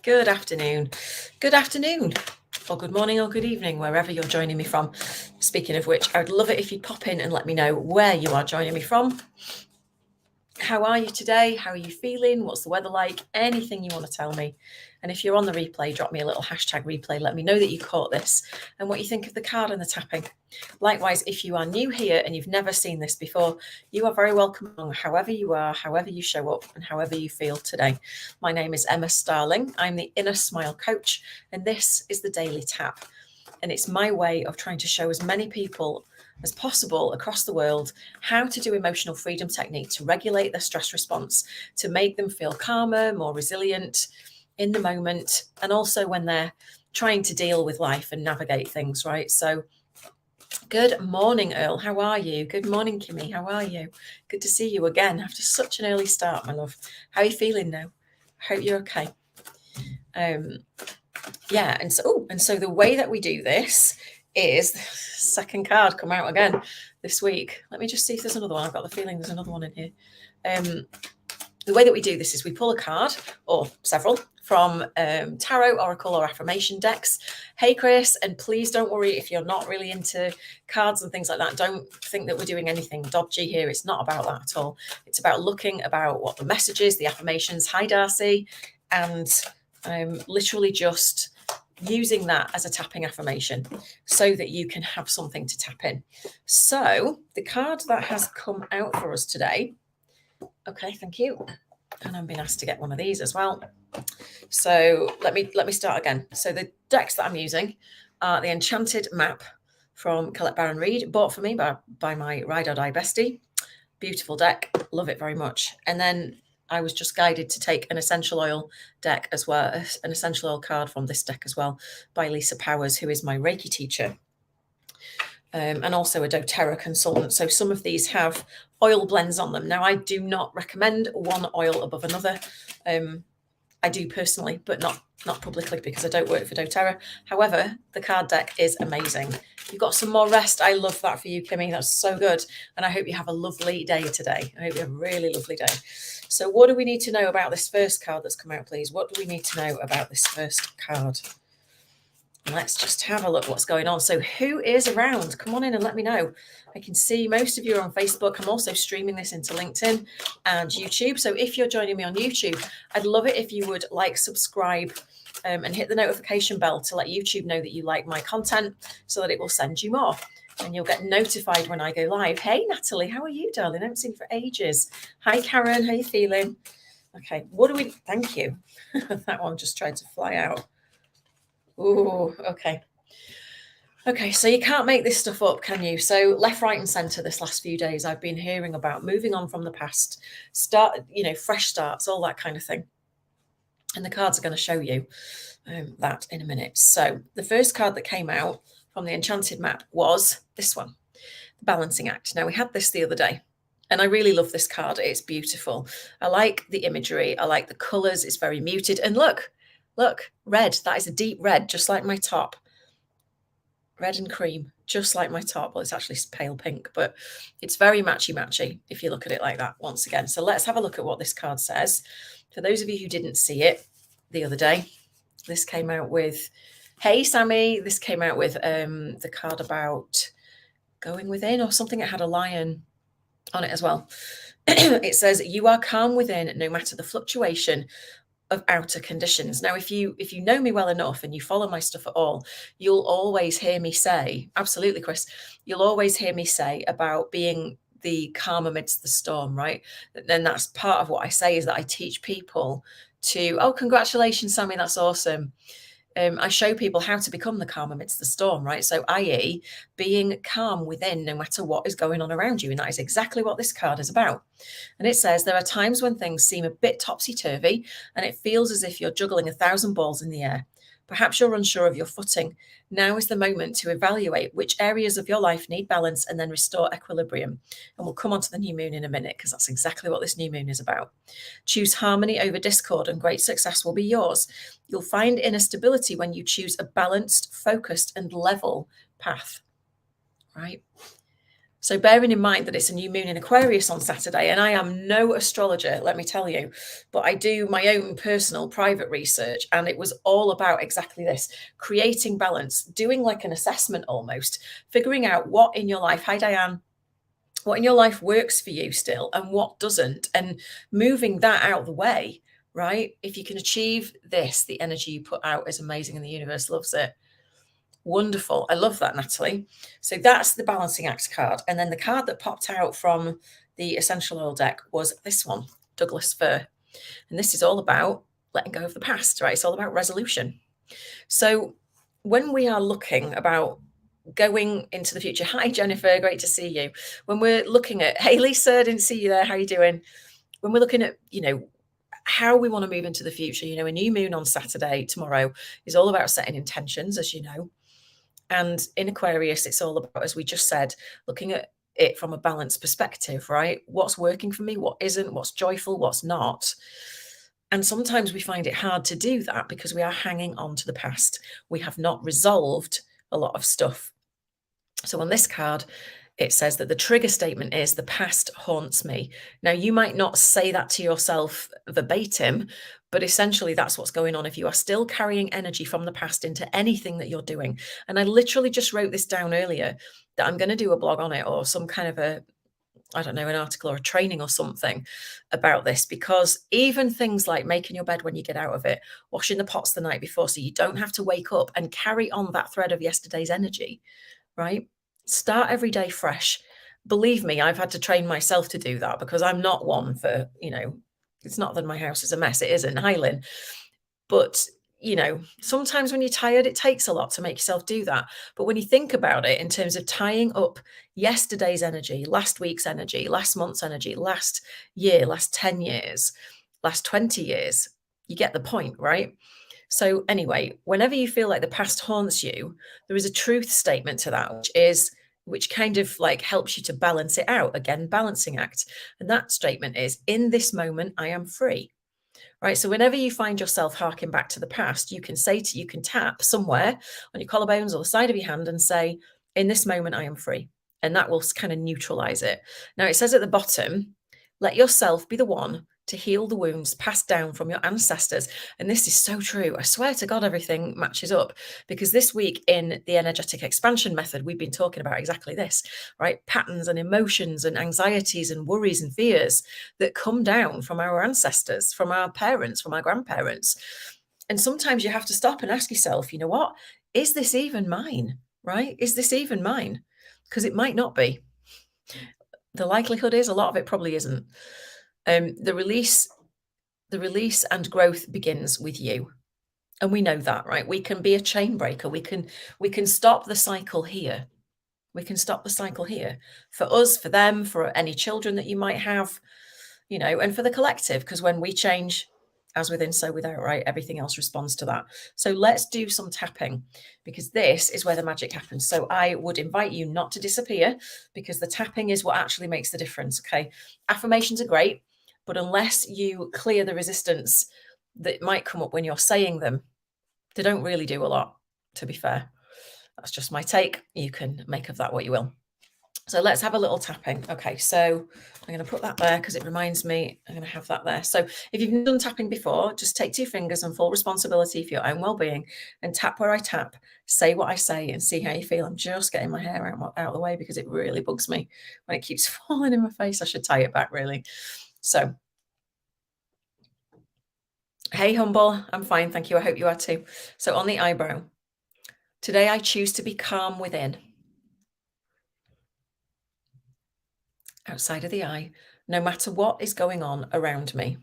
Good afternoon, or good morning or good evening, wherever you're joining me from. Speaking of which, I'd love it if you'd pop in and let me know where you are joining me from. How are you today? How are you feeling? What's the weather like? Anything you want to tell me. And if you're on the replay, drop me a little hashtag replay. Let me know that you caught this and what you think of the card and the tapping. Likewise, if you are new here and you've never seen this before, you are very welcome along, however you are, however you show up, and however you feel today. My name is Emma Starling. I'm the Inner Smile Coach, and this is the Daily Tap. And it's my way of trying to show as many people as possible across the world how to do emotional freedom technique to regulate their stress response, to make them feel calmer, more resilient in the moment, and also when they're trying to deal with life and navigate things, right? So good morning, Earl. How are you? Good morning, Kimmy. How are you? Good to see you again after such an early start, my love. How are you feeling now? I hope you're okay. Yeah, and so the way that we do this is second card come out again this week. Let me just see if there's another one. I've got the feeling there's another one in here. The way that we do this is we pull a card or several from tarot, oracle, or affirmation decks. Hey, Chris, and please don't worry if you're not really into cards and things like that. Don't think that we're doing anything dodgy here. It's not about that at all. It's about looking about what the message is, the affirmations. Hi, Darcy. And literally just using that as a tapping affirmation so that you can have something to tap in. So the card that has come out for us today, okay, thank you. And I'm being asked to get one of these as well. So let me start again. So the decks that I'm using are the Enchanted Map from Colette Baron Reid, bought for me by my Ride or Die bestie. Beautiful deck, love it very much. And then I was just guided to take an essential oil deck as well, an essential oil card from this deck as well by Lisa Powers, who is my Reiki teacher. And also a doTERRA consultant. So some of these have oil blends on them. Now, I do not recommend one oil above another. I do personally, but not publicly because I don't work for doTERRA. However, the card deck is amazing. You've got some more rest. I love that for you, Kimmy. That's so good. And I hope you have a lovely day today. I hope you have a really lovely day. So what do we need to know about this first card that's come out, please? What do we need to know about this first card? Let's just have a look what's going on. So who is around? Come on in and let me know. I can see most of you are on Facebook. I'm also streaming this into LinkedIn and YouTube. So if you're joining me on YouTube, I'd love it if you would like, subscribe, and hit the notification bell to let YouTube know that you like my content so that it will send you more. And you'll get notified when I go live. Hey, Natalie, how are you, darling? I haven't seen you for ages. Hi, Karen. How are you feeling? Okay, what do we... Thank you. That one just tried to fly out. Oh, okay. Okay, so you can't make this stuff up, can you? So left, right, and centre this last few days, I've been hearing about moving on from the past, fresh starts, all that kind of thing. And the cards are going to show you that in a minute. So the first card that came out from the Enchanted Map was this one, the Balancing Act. Now, we had this the other day, and I really love this card. It's beautiful. I like the imagery. I like the colours. It's very muted. And look, red. That is a deep red, just like my top. Red and cream, just like my top. Well, it's actually pale pink, but it's very matchy if you look at it like that once again. So let's have a look at what this card says. For those of you who didn't see it the other day, this came out with, hey, Sammy, this came out with the card about going within or something. It had a lion on it as well. It says, you are calm within no matter the fluctuation of outer conditions. Now, if you know me well enough and you follow my stuff at all, you'll always hear me say, absolutely, Chris, you'll always hear me say about being the calm amidst the storm, right? Then that's part of what I say, is that I teach people to, oh, congratulations, Sammy, that's awesome. I show people how to become the calm amidst the storm, right? So, i.e., being calm within no matter what is going on around you. And that is exactly what this card is about. And it says, there are times when things seem a bit topsy-turvy and it feels as if you're juggling 1,000 balls in the air. Perhaps you're unsure of your footing. Now is the moment to evaluate which areas of your life need balance and then restore equilibrium. And we'll come on to the new moon in a minute, because that's exactly what this new moon is about. Choose harmony over discord and great success will be yours. You'll find inner stability when you choose a balanced, focused, and level path. Right? So bearing in mind that it's a new moon in Aquarius on Saturday, and I am no astrologer, let me tell you, but I do my own personal private research, and it was all about exactly this: creating balance, doing like an assessment almost, figuring out what in your life, hi Diane, what in your life works for you still and what doesn't, and moving that out of the way, right? If you can achieve this, the energy you put out is amazing and the universe loves it. Wonderful. I love that, Natalie. So that's the balancing act card. And then the card that popped out from the essential oil deck was this one, Douglas Fir. And this is all about letting go of the past, right? It's all about resolution. So when we are looking about going into the future, hi Jennifer, great to see you. When we're looking at, hey Lisa, didn't see you there, how are you doing? When we're looking at, how we want to move into the future, a new moon on Saturday, tomorrow, is all about setting intentions, as you know. And in Aquarius, it's all about, as we just said, looking at it from a balanced perspective, right? What's working for me, what isn't, what's joyful, what's not. And sometimes we find it hard to do that because we are hanging on to the past. We have not resolved a lot of stuff. So on this card, it says that the trigger statement is the past haunts me. Now, you might not say that to yourself verbatim, but essentially that's what's going on if you are still carrying energy from the past into anything that you're doing. And I literally just wrote this down earlier that I'm going to do a blog on it or some kind of an article or a training or something about this, because even things like making your bed when you get out of it, washing the pots the night before so you don't have to wake up and carry on that thread of yesterday's energy, right? Start every day fresh. Believe me, I've had to train myself to do that because I'm not one for, it's not that my house is a mess. It isn't, Highland. But, sometimes when you're tired, it takes a lot to make yourself do that. But when you think about it in terms of tying up yesterday's energy, last week's energy, last month's energy, last year, last 10 years, last 20 years, you get the point, right? So anyway, whenever you feel like the past haunts you, there is a truth statement to that, which kind of like helps you to balance it out. Again, balancing act. And that statement is, in this moment, I am free. Right. So whenever you find yourself harking back to the past, you can tap somewhere on your collarbones or the side of your hand and say, in this moment, I am free. And that will kind of neutralize it. Now it says at the bottom, let yourself be the one to heal the wounds passed down from your ancestors. And this is so true. I swear to God, everything matches up, because this week in the energetic expansion method, we've been talking about exactly this, right? Patterns and emotions and anxieties and worries and fears that come down from our ancestors, from our parents, from our grandparents. And sometimes you have to stop and ask yourself, you know what? Is this even mine? Right? Is this even mine? Because it might not be. The likelihood is a lot of it probably isn't. The release and growth begins with you. And we know that, right? We can be a chain breaker. We can stop the cycle here. We can stop the cycle here for us, for them, for any children that you might have, and for the collective, because when we change, as within, so without, right? Everything else responds to that. So let's do some tapping, because this is where the magic happens. So I would invite you not to disappear, because the tapping is what actually makes the difference. Okay. Affirmations are great, but unless you clear the resistance that might come up when you're saying them, they don't really do a lot, to be fair. That's just my take. You can make of that what you will. So let's have a little tapping. Okay, so I'm going to put that there because it reminds me I'm going to have that there. So if you've done tapping before, just take 2 fingers and full responsibility for your own well-being and tap where I tap, say what I say and see how you feel. I'm just getting my hair out of the way because it really bugs me when it keeps falling in my face. I should tie it back really. So, hey Humble, I'm fine, thank you. I hope you are too. So on the eyebrow, today I choose to be calm within. Outside of the eye, no matter what is going on around me.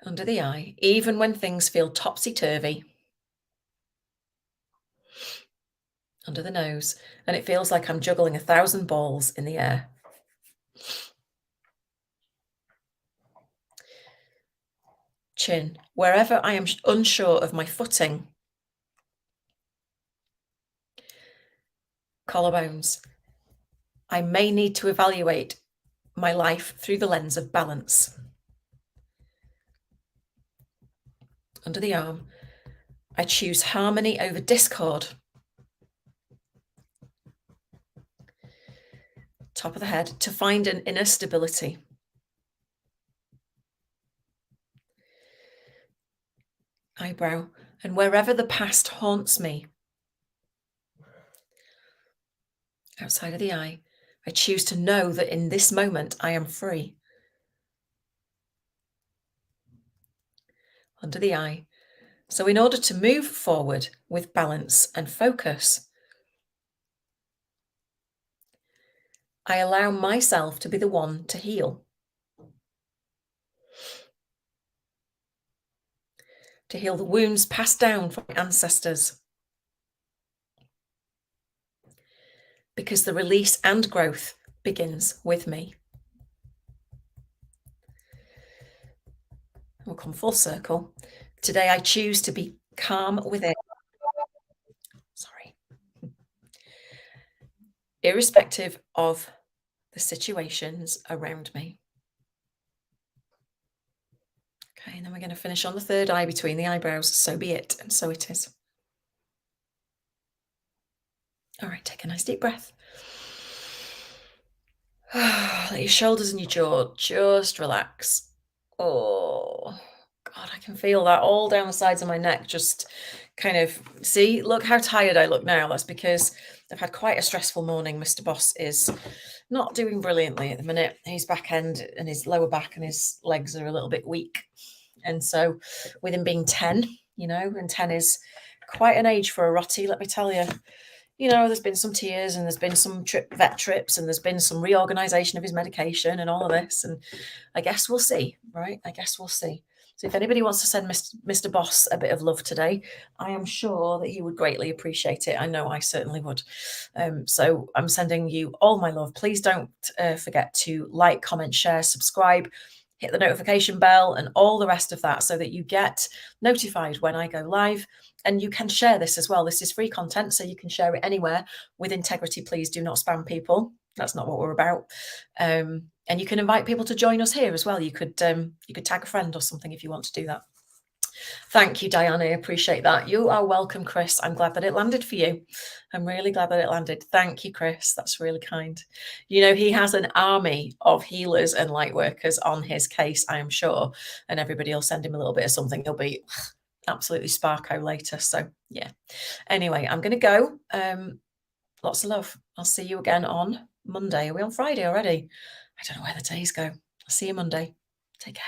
Under the eye, even when things feel topsy-turvy. Under the nose, and it feels like I'm juggling 1,000 balls in the air. Chin, wherever I am unsure of my footing. Collarbones, I may need to evaluate my life through the lens of balance. Under the arm, I choose harmony over discord. top of the head, to find an inner stability. Eyebrow, and wherever the past haunts me, outside of the eye, I choose to know that in this moment I am free. Under the eye. So in order to move forward with balance and focus, I allow myself to be the one to heal. To heal the wounds passed down from my ancestors. Because the release and growth begins with me. We'll come full circle. Today I choose to be calm within. Sorry. Irrespective of the situations around me. Okay, and then we're going to finish on the third eye between the eyebrows. So be it, and so it is. All right, take a nice deep breath. Let your shoulders and your jaw just relax. Oh, God, I can feel that all down the sides of my neck. Just kind of, see, look how tired I look now. That's because I've had quite a stressful morning. Mr. Boss is not doing brilliantly at the minute. His back end and his lower back and his legs are a little bit weak. And so with him being 10, and 10 is quite an age for a rotty, let me tell you. There's been some tears and there's been some vet trips and there's been some reorganization of his medication and all of this. And I guess we'll see, right? I guess we'll see. So if anybody wants to send Mr. Boss a bit of love today, I am sure that he would greatly appreciate it. I know I certainly would. So I'm sending you all my love. Please don't forget to like, comment, share, subscribe, hit the notification bell and all the rest of that so that you get notified when I go live. And you can share this as well. This is free content, so you can share it anywhere with integrity. Please do not spam people. That's not what we're about. And you can invite people to join us here as well. You could tag a friend or something if you want to do that. Thank you, Diana. I appreciate that. You are welcome, Chris. I'm glad that it landed for you. I'm really glad that it landed. Thank you, Chris. That's really kind. He has an army of healers and light workers on his case, I am sure. And everybody will send him a little bit of something. He'll be absolutely sparko later. So, yeah. Anyway, I'm going to go. Lots of love. I'll see you again on Monday. Are we on Friday already? I don't know where the days go. I'll see you Monday. Take care.